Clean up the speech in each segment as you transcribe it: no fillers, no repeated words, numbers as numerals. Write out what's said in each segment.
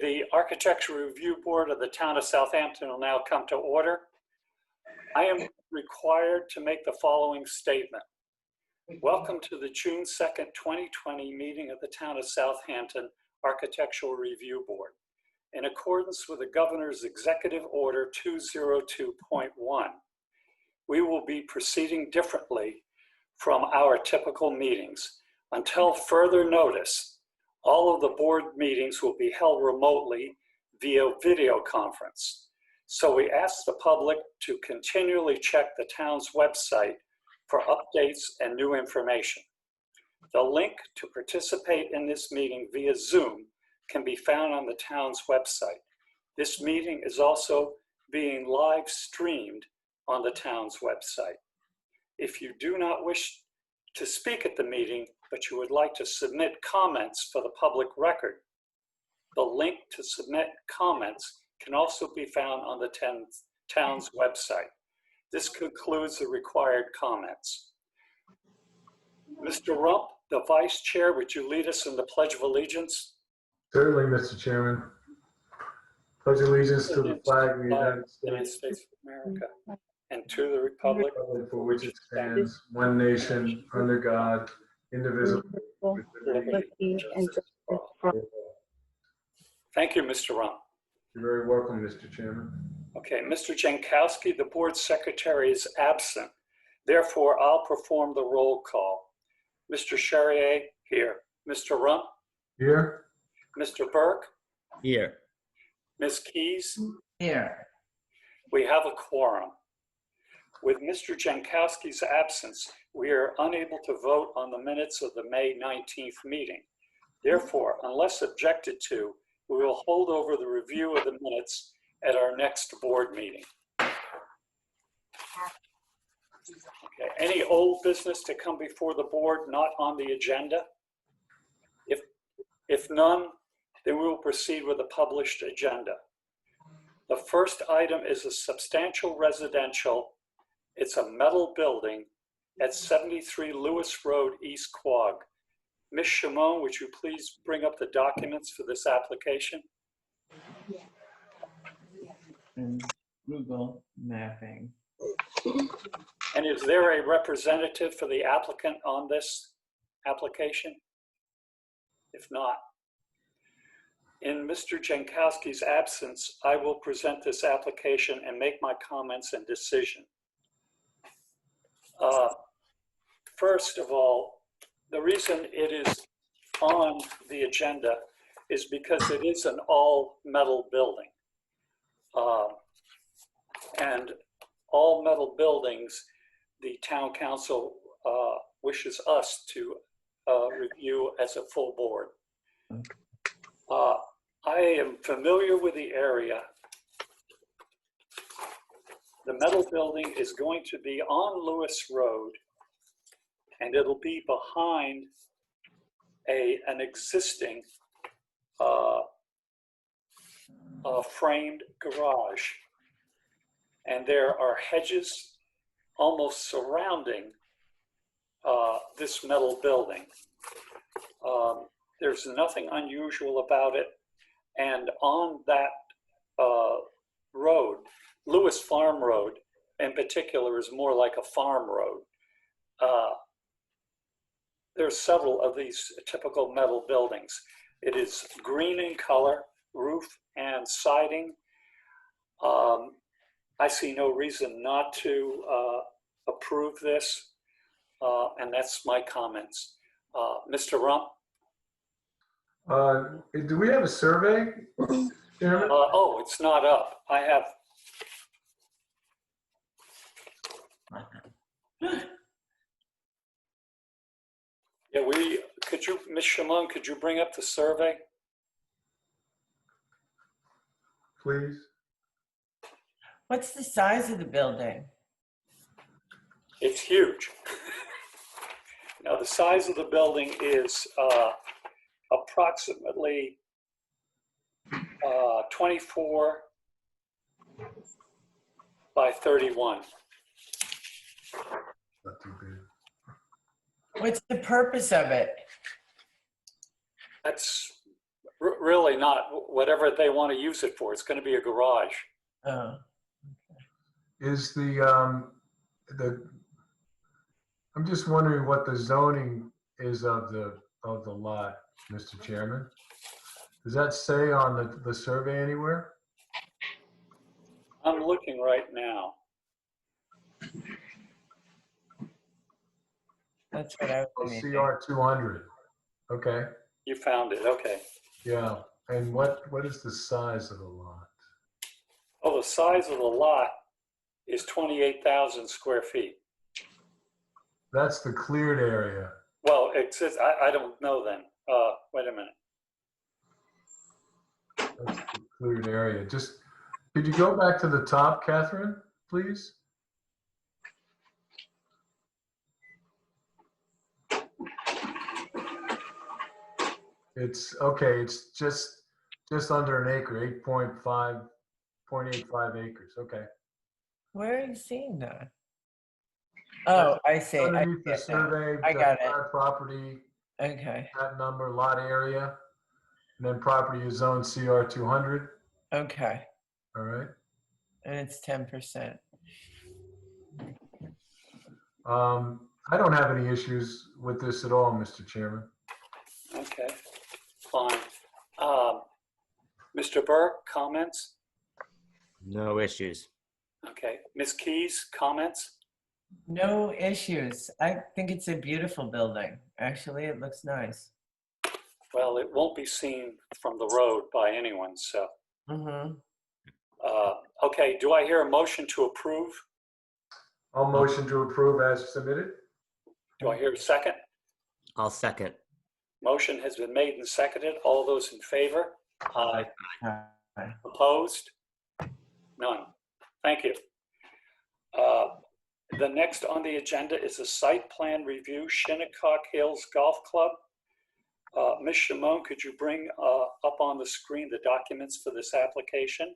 the Architecture Review Board of the Town of Southampton will now come to order. I am required to make the following statement. Welcome to the June 2nd, 2020 meeting of the Town of Southampton Architectural Review Board. In accordance with the Governor's Executive Order 202.1, we will be proceeding differently from our typical meetings. Until further notice, all of the board meetings will be held remotely via video conference. So we ask the public to continually check the town's website for updates and new information. The link to participate in this meeting via Zoom can be found on the town's website. This meeting is also being live streamed on the town's website. If you do not wish to speak at the meeting, but you would like to submit comments for the public record, the link to submit comments can also be found on the town's website. This concludes the required comments. Mr. Rump, the Vice Chair, would you lead us in the Pledge of Allegiance? Certainly, Mr. Chairman. Pledge allegiance to the flag of the United States of America and to the republic for which it stands, one nation, under God, indivisible, with liberty and justice for all. Thank you, Mr. Rump. You're very welcome, Mr. Chairman. Okay, Mr. Jankowski, the board secretary, is absent. Therefore, I'll perform the roll call. Mr. Charrier, here. Mr. Rump? Here. Mr. Burke? Here. Ms. Keys? Here. We have a quorum. With Mr. Jankowski's absence, we are unable to vote on the minutes of the May 19th meeting. Therefore, unless objected to, we will hold over the review of the minutes at our next board meeting. Okay. Any old business to come before the board not on the agenda? If none, then we will proceed with the published agenda. The first item is a substantial residential. It's a metal building at 73 Lewis Road, East Quogue. Ms. Shimon, would you please bring up the documents for this application? Google mapping. And is there a representative for the applicant on this application? If not, in Mr. Jankowski's absence, I will present this application and make my comments and decision. First of all, the reason it is on the agenda is because it is an all metal building. And all metal buildings, the town council wishes us to review as a full board. I am familiar with the area. The metal building is going to be on Lewis Road, and it'll be behind an existing framed garage. And there are hedges almost surrounding this metal building. There's nothing unusual about it. And on that road, Lewis Farm Road in particular is more like a farm road. There's several of these typical metal buildings. It is green in color, roof and siding. I see no reason not to approve this, and that's my comments. Mr. Rump? Do we have a survey, Chairman? Oh, it's not up. I have. Yeah, could you, Ms. Shimon, could you bring up the survey? Please. What's the size of the building? It's huge. Now, the size of the building is approximately 24 by 31. Not too big. What's the purpose of it? That's really not, whatever they want to use it for. It's going to be a garage. Oh, Is I'm just wondering what the zoning is of the lot, Mr. Chairman. Does that say on the survey anywhere? I'm looking right now. that's what I was Oh, thinking. CR 200. Okay, You found it, okay. yeah. And what is the size of the lot? Oh, the size of the lot is 28,000 square feet. That's the cleared area. Well, it says, I don't know then. Wait a minute. That's the cleared area. Just, could you go back to the top, Catherine, please? It's, okay, it's just under an acre, 0.85 acres, okay. Where are you seeing that? Oh, I see. I Underneath the get that. survey, I got it. that property, Okay, that number, lot area, and then property is zone CR 200, okay. all right? And it's 10%. I don't have any issues with this at all, Mr. Chairman. Okay, fine. Mr. Burke, comments? No issues. Okay. Ms. Keys, comments? No issues. I think it's a beautiful building. Actually, it looks nice. Well, it won't be seen from the road by anyone, so. Mm-hmm. Okay, do I hear a motion to approve? I'll motion to approve as submitted. Do I hear a second? I'll second. Motion has been made and seconded. All those in favor? Aye. Aye. Opposed? None. Thank you. The next on the agenda is a site plan review, Shinnecock Hills Golf Club. Ms. Shimon, could you bring up on the screen the documents for this application?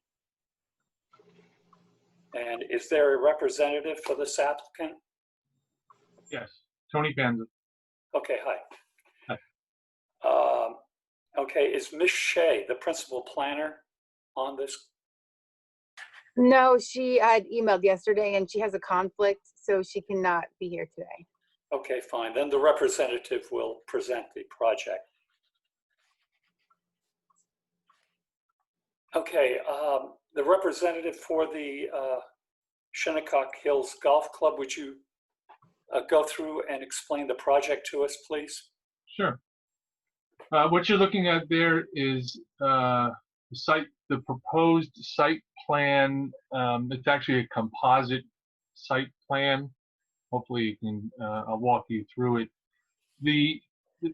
And is there a representative for this applicant? Yes, Tony Panza. Okay, hi. Hi. Okay, is Ms. Shea, the principal planner, on this? No, she had emailed yesterday and she has a conflict, so she cannot be here today. Okay, fine. Then the representative will present the project. Okay, the representative for the Shinnecock Hills Golf Club, would you go through and explain the project to us, please? Sure. What you're looking at there is the proposed site plan. It's actually a composite site plan. Hopefully you can, I'll walk you through it.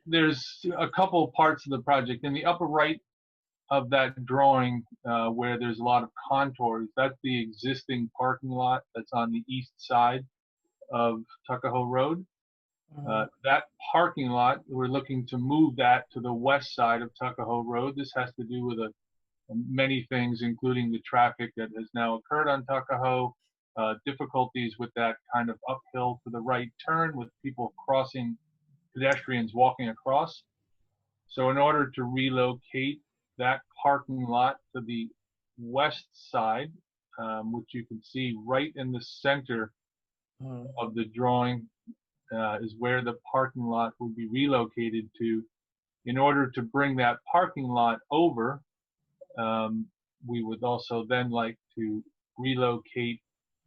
There's a couple parts of the project. In the upper right of that drawing, where there's a lot of contours, that's the existing parking lot that's on the east side of Tuckahoe Road. That parking lot, we're looking to move that to the west side of Tuckahoe Road. This has to do with many things, including the traffic that has now occurred on Tuckahoe, difficulties with that kind of uphill to the right turn with people crossing, pedestrians walking across. So in order to relocate that parking lot to the west side, which you can see right in the center of the drawing, is where the parking lot would be relocated to. In order to bring that parking lot over, we would also then like to relocate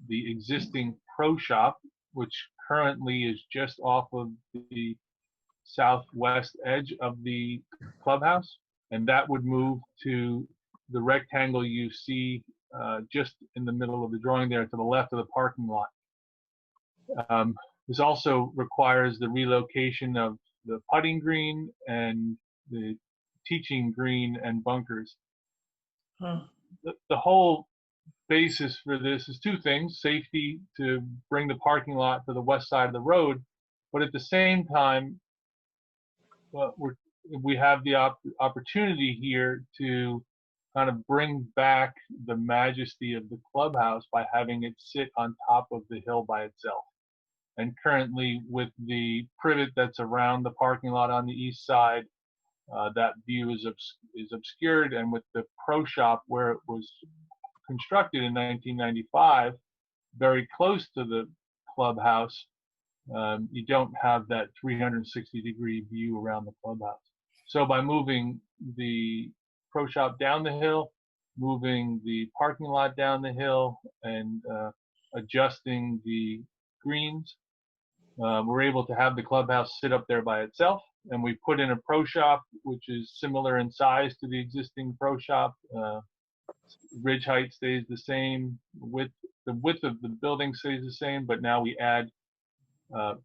the existing pro shop, which currently is just off of the southwest edge of the clubhouse, and that would move to the rectangle you see just in the middle of the drawing there to the left of the parking lot. This also requires the relocation of the putting green and the teaching green and bunkers. The whole basis for this is two things: safety, to bring the parking lot to the west side of the road, but at the same time, we have the opportunity here to kind of bring back the majesty of the clubhouse by having it sit on top of the hill by itself. And currently, with the privet that's around the parking lot on the east side, that view is obscured, and with the pro shop where it was constructed in 1995, very close to the clubhouse, you don't have that 360-degree view around the clubhouse. So by moving the pro shop down the hill, moving the parking lot down the hill, and adjusting the greens, we're able to have the clubhouse sit up there by itself. And we put in a pro shop, which is similar in size to the existing pro shop. Ridge height stays the same. The width of the building stays the same, but now we add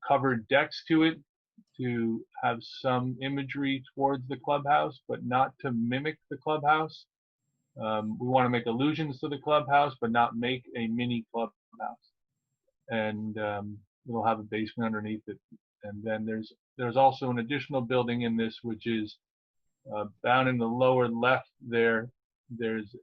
covered decks to it to have some imagery towards the clubhouse, but not to mimic the clubhouse. We want to make allusions to the clubhouse, but not make a mini clubhouse. And we'll have a basement underneath it. And then there's also an additional building in this, which is down in the lower left there. There's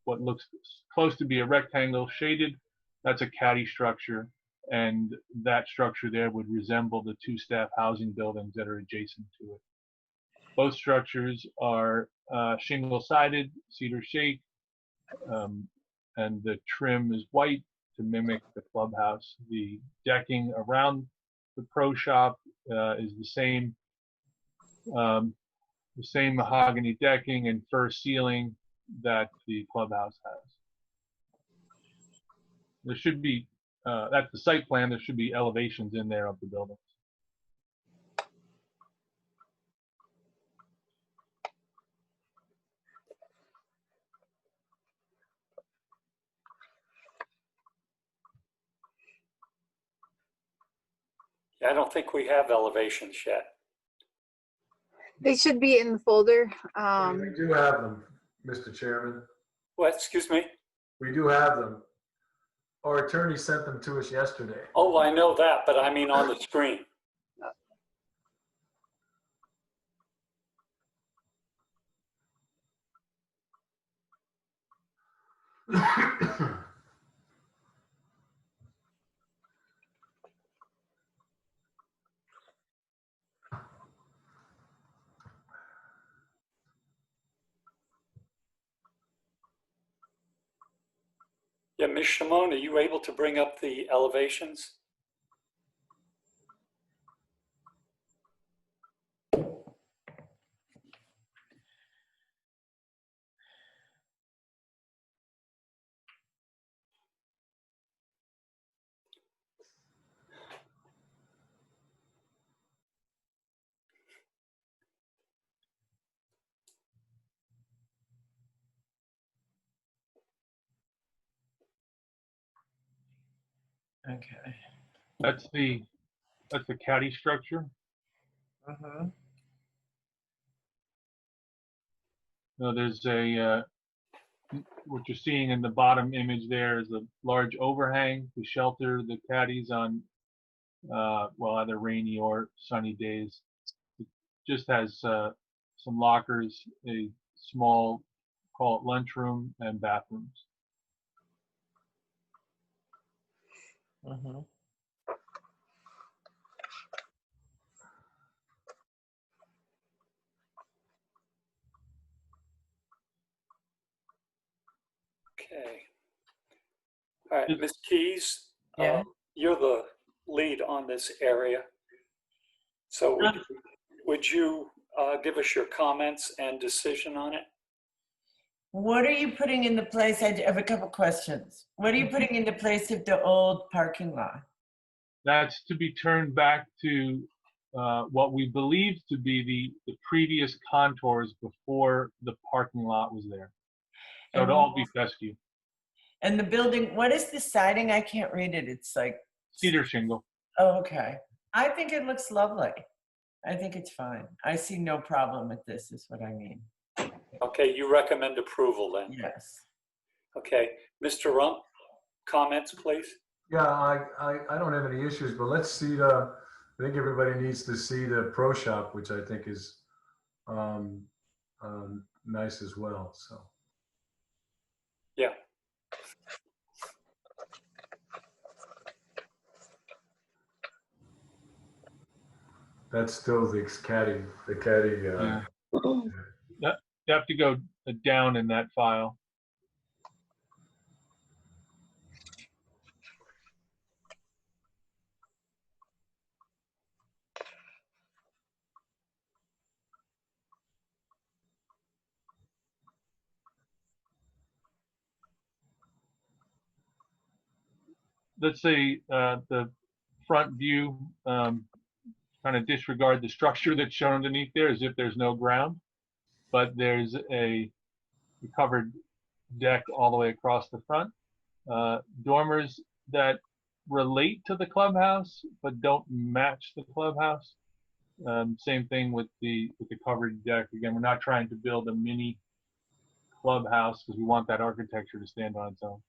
what looks close to be a rectangle shaded. That's a caddy structure. And that structure there would resemble the two staff housing buildings that are adjacent to it. Both structures are shingle-sided, cedar shake, and the trim is white to mimic the clubhouse. The decking around the pro shop is the same mahogany decking and fir ceiling that the clubhouse has. There should be, that's the site plan, there should be elevations in there of the buildings. I don't think we have elevations yet. They should be in the folder. We do have them, Mr. Chairman. What, excuse me? We do have them. Our attorney sent them to us yesterday. Oh, I know that, but I mean on the screen. Yeah, Ms. Shimon, are you able to bring up the elevations? Okay. That's the caddy structure. Mm-hmm. So there's what you're seeing in the bottom image there is a large overhang to shelter the caddies on, well, either rainy or sunny days. It just has some lockers, a small, call it lunchroom, and bathrooms. Mm-hmm. Okay. All right, Ms. Keys, Yeah. you're the lead on this area. So would you give us your comments and decision on it? What are you putting in the place? I have a couple questions. What are you putting in the place of the old parking lot? That's to be turned back to what we believe to be the previous contours before the parking lot was there. So it'll all be fescue. And the building, what is the siding? I can't read it. It's like Cedar shingle. Oh, okay. I think it looks lovely. I think it's fine. I see no problem with this, is what I mean. Okay, you recommend approval then? Yes. Okay, Mr. Rump, comments, please? Yeah, I don't have any issues, but let's see I think everybody needs to see the pro shop, which I think is nice as well, so. Yeah. That's still the caddy, Yeah. You have to go down in that file. Let's say the front view, kind of disregard the structure that's shown underneath there as if there's no ground, but there's a covered deck all the way across the front. Dormers that relate to the clubhouse but don't match the clubhouse. Same thing with the covered deck. Again, we're not trying to build a mini clubhouse because we want that architecture to stand on its own.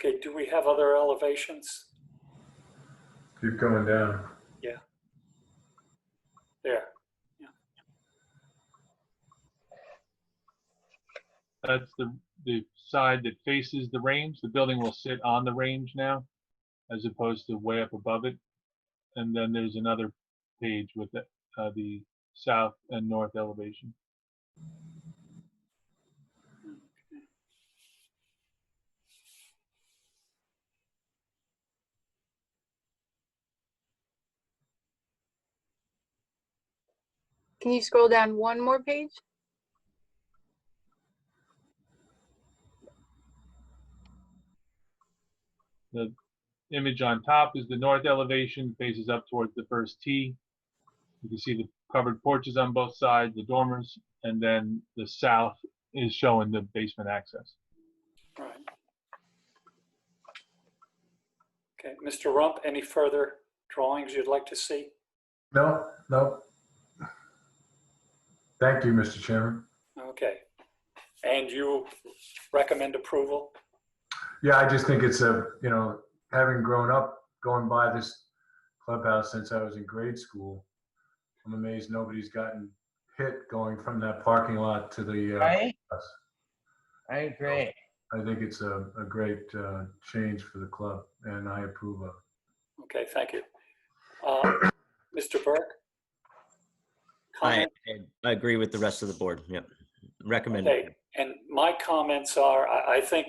Okay, do we have other elevations? keep going down. There. That's the side that faces the range. The building will sit on the range now, as opposed to way up above it. And then there's another page with the south and north elevation. Can you scroll down one more page? The image on top is the north elevation, faces up towards the first tee. You can see the covered porches on both sides, the dormers, and then the south is showing the basement access. Right. Okay, Mr. Rump, any further drawings you'd like to see? No. Thank you, Mr. Chairman. Okay. And you recommend approval? Yeah, I just think it's having grown up going by this clubhouse since I was in grade school, I'm amazed nobody's gotten hit going from that parking lot to the Right? bus. I agree. I think it's a great change for the club, and I approve of it. Okay, thank you. Mr. Burke? I Comment? agree with the rest of the board. Yep. Recommend. Okay, and my comments are, I think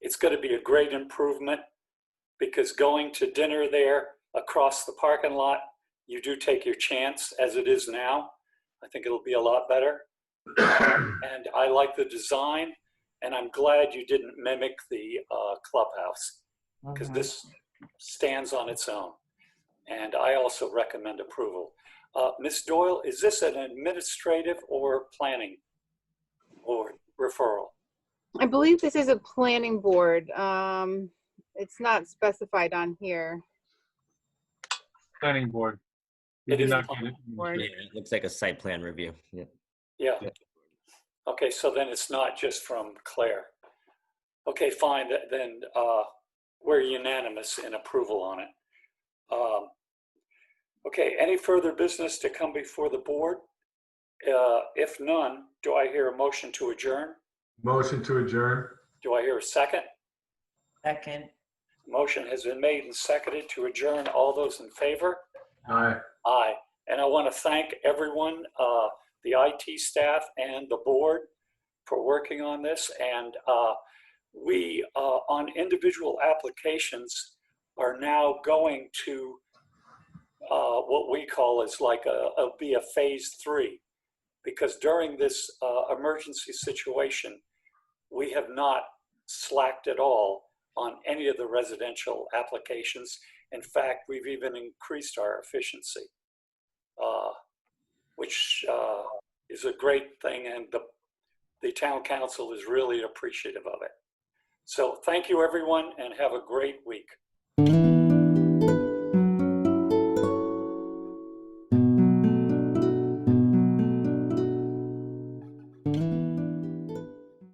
it's going to be a great improvement because going to dinner there across the parking lot, you do take your chance as it is now. I think it'll be a lot better. And I like the design, and I'm glad you didn't mimic the clubhouse because this stands on its own. And I also recommend approval. Ms. Doyle, is this an administrative or planning or referral? I believe this is a planning board. It's not specified on here. Planning board. It is not planning board. Yeah, it looks like a site plan review. Yep. Yeah. Yeah. Okay, so then it's not just from Claire. Okay, fine, then we're unanimous in approval on it. Okay, any further business to come before the board? If none, do I hear a motion to adjourn? Motion to adjourn. Do I hear a second? Second. Motion has been made and seconded to adjourn. All those in favor? Aye. Aye. And I want to thank everyone, the IT staff and the board for working on this. And we, on individual applications, are now going to what we call is like be a phase 3. Because during this emergency situation, we have not slacked at all on any of the residential applications. In fact, we've even increased our efficiency, which is a great thing, and the town council is really appreciative of it. So thank you, everyone, and have a great week.